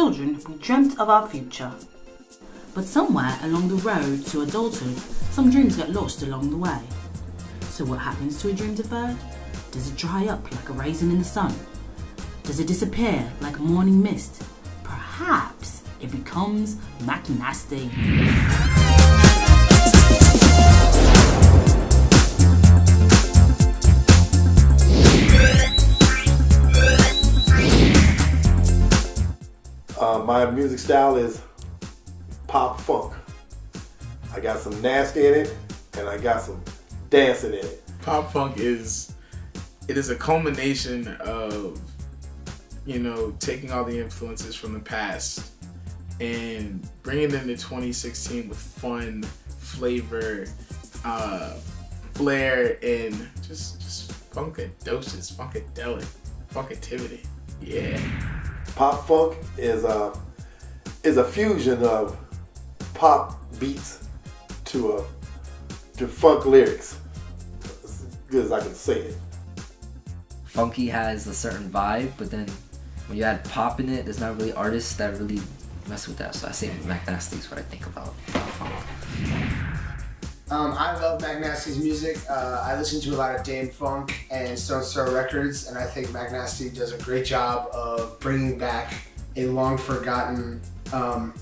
children, we dreamt of our future. But somewhere along the road to adulthood, some dreams get lost along the way. So what happens to a dream deferred? Does it dry up like a raisin in the sun? Does it disappear like morning mist? Perhaps it becomes MacNastee. My music style is pop funk. I got some nasty in it, and I got some dancing in it. Pop funk is a culmination of, taking all the influences from the past and bringing them to 2016 with fun, flavor, flair, and just funkadocious, funkadelic, funkativity. Yeah. Pop funk is a fusion of pop beats to funk lyrics. As good as I can say it. Funky has a certain vibe, but then when you add pop in it, there's not really artists that really mess with that. So I say MacNastee is what I think about funk. I love MacNastee's music. I listen to a lot of Dame Funk and Stone Throw records, and I think MacNastee does a great job of bringing back a long forgotten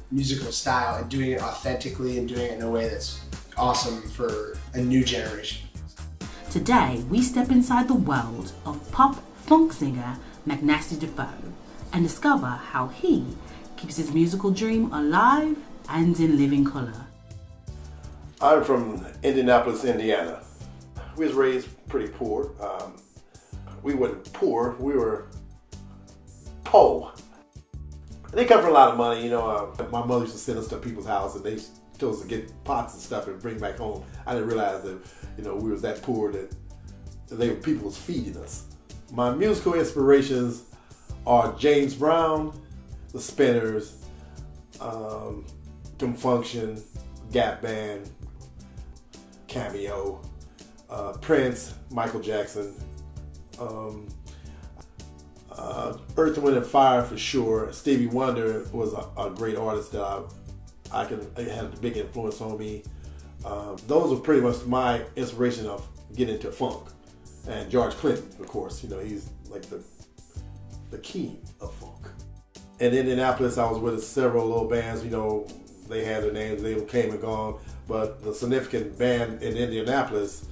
musical style and doing it authentically and doing it in a way that's awesome for a new generation. Today, we step inside the world of pop funk singer MacNastee DaFo and discover how he keeps his musical dream alive and in living color. I'm from Indianapolis, Indiana. We was raised pretty poor. We weren't poor, we were po. They come from a lot of money, my mother used to send us to people's house and they told us to get pots and stuff and bring back home. I didn't realize that, we was that poor that people was feeding us. My musical inspirations are James Brown, the Spinners, Function, Gap Band, Cameo, Prince, Michael Jackson, Earth, Wind and Fire for sure. Stevie Wonder was a great artist that it had a big influence on me. Those are pretty much my inspiration of getting into funk. And George Clinton, of course, he's like the king of funk. In Indianapolis, I was with several little bands, they had their names, they came and gone. But the significant band in Indianapolis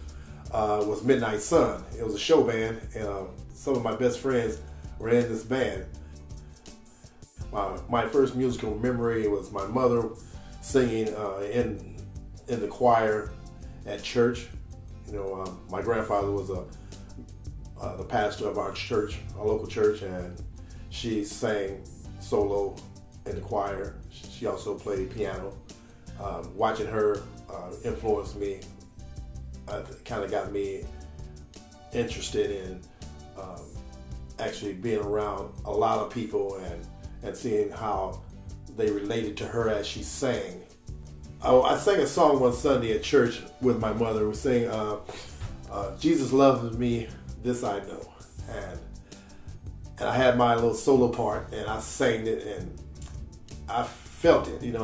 was Midnight Sun. It was a show band, and some of my best friends were in this band. My first musical memory was my mother singing in the choir at church. My grandfather was the pastor of our church, our local church, and she sang solo in the choir. She also played piano. Watching her influenced me. Kind of got me interested in actually being around a lot of people and seeing how they related to her as she sang. I sang a song one Sunday at church with my mother. We sang Jesus Loves Me, This I Know. And I had my little solo part and I sang it and I felt it, and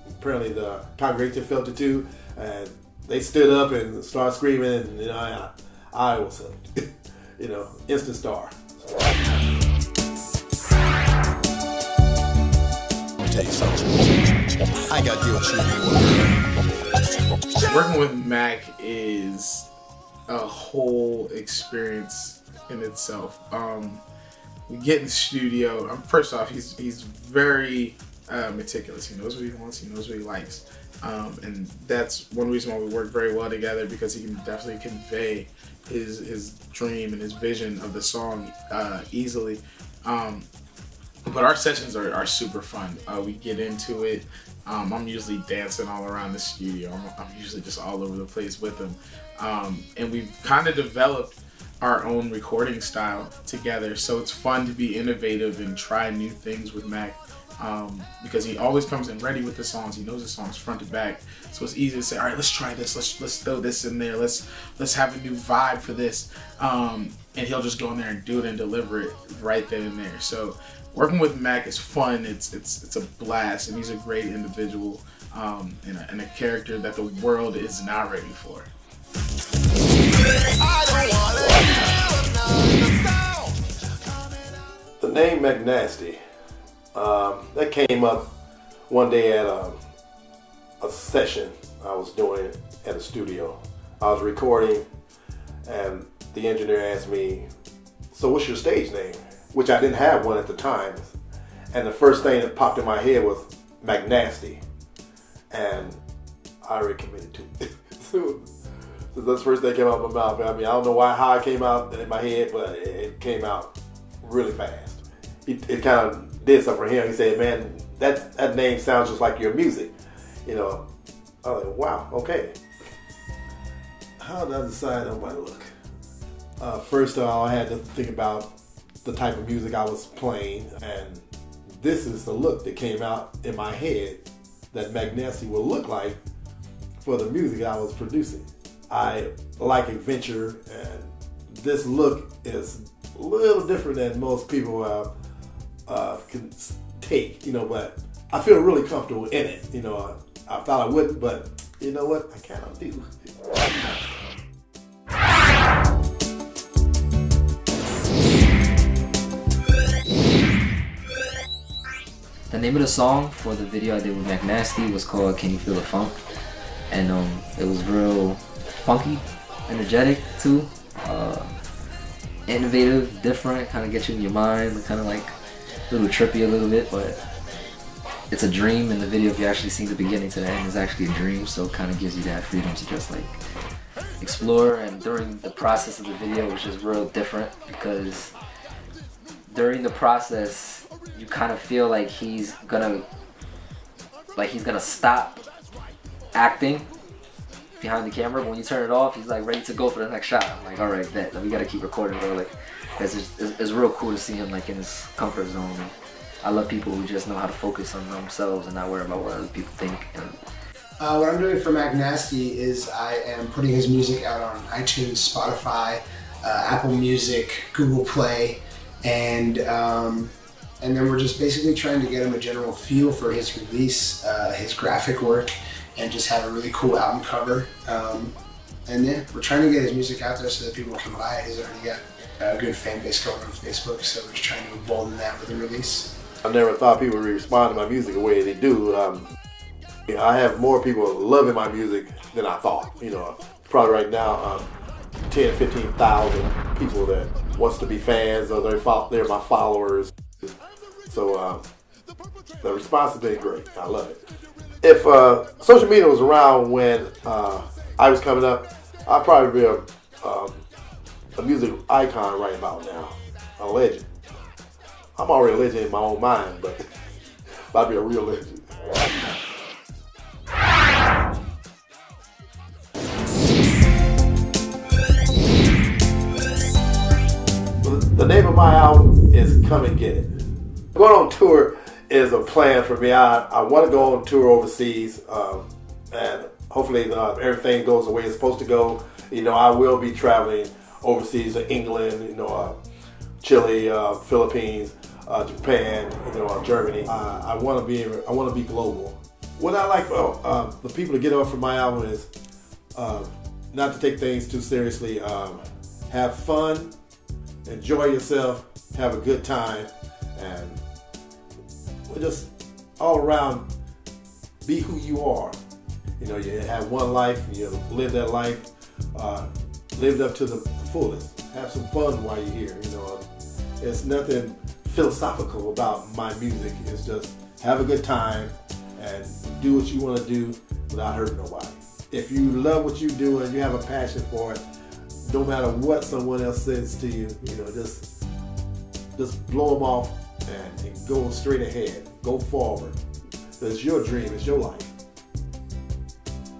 apparently the congregation felt it too. And they stood up and started screaming and I was instant star. Let me tell you something. I ain't got to deal with you. Working with Mac is a whole experience in itself. We get in the studio. First off, he's very meticulous. He knows what he wants. He knows what he likes. And that's one reason why we work very well together, because he can definitely convey his dream and his vision of the song easily. But our sessions are super fun. We get into it. I'm usually dancing all around the studio. I'm usually just all over the place with him. And we've kind of developed our own recording style together. So it's fun to be innovative and try new things with Mac. Because he always comes in ready with the songs. He knows the songs front to back, so it's easy to say, all right, let's try this. Let's throw this in there. Let's have a new vibe for this. And he'll just go in there and do it and deliver it right then and there. So working with Mac is fun. It's a blast, and he's a great individual, and a character that the world is not ready for. The name MacNastee, that came up one day at a session I was doing at a studio. I was recording, and the engineer asked me, "So what's your stage name?" Which I didn't have one at the time. And the first thing that popped in my head was MacNastee. And I already committed to it. So that's the first thing that came out of my mouth. I mean, I don't know how it came out in my head, but it came out really fast. It kind of did something for him. He said, "Man, that name sounds just like your music." You know, I was like, wow, okay. How did I decide on my look? First of all, I had to think about the type of music I was playing, and this is the look that came out in my head that MacNastee would look like for the music I was producing. I like adventure, and this look is a little different than most people can take, you know, but I feel really comfortable in it. You know, I thought I wouldn't, but you know what? I kind of do. The name of the song for the video I did with MacNastee was called "Can You Feel the Funk?" And it was real funky, energetic too, innovative, different, kind of get you in your mind, kind of like a little trippy a little bit, but it's a dream. In the video, if you actually see the beginning to the end, it's actually a dream, so it kind of gives you that freedom to just like explore. And during the process of the video, which is real different, because during the process you kind of feel like he's gonna stop acting behind the camera, but when you turn it off, he's like ready to go for the next shot. I'm like, all right, bet, we gotta keep recording, bro. Like, it's real cool to see him like in his comfort zone. And I love people who just know how to focus on themselves and not worry about what other people think. And what I'm doing for MacNastee is I am putting his music out on iTunes, Spotify, Apple Music, Google Play, and then we're just basically trying to get him a general feel for his release, his graphic work, and just have a really cool album cover. And yeah, we're trying to get his music out there so that people can buy it. He's already got a good fan base going on Facebook, so we're just trying to embolden that with the release. I never thought people would respond to my music the way they do. I have more people loving my music than I thought. You know, probably right now, 10, 15,000 people that wants to be fans, or they're my followers. So the response has been great. I love it. If social media was around when I was coming up, I'd probably be a music icon right about now, a legend. I'm already a legend in my own mind, but I'd be a real legend. The name of my album is Come and Get It. Going on tour is a plan for me. I want to go on tour overseas, and hopefully everything goes the way it's supposed to go. You know, I will be traveling overseas to England, you know, Chile, Philippines, Japan, you know, Germany. I want to be global. What I like for the people to get off from my album is not to take things too seriously. Have fun, enjoy yourself, have a good time, and just all around be who you are. You know, you have one life, you live that life, lived up to the fullest. Have some fun while you're here. You know, it's nothing philosophical about my music. It's just have a good time and do what you want to do without hurting nobody. If you love what you do and you have a passion for it, no matter what someone else says to you, you know, just blow them off and go straight ahead. Go forward. It's your dream. It's your life.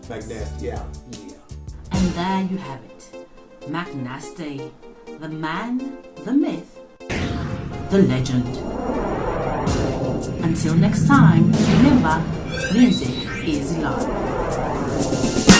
MacNastee out. Yeah. And there you have it. MacNastee, the man, the myth, the legend. Until next time, remember, music is life.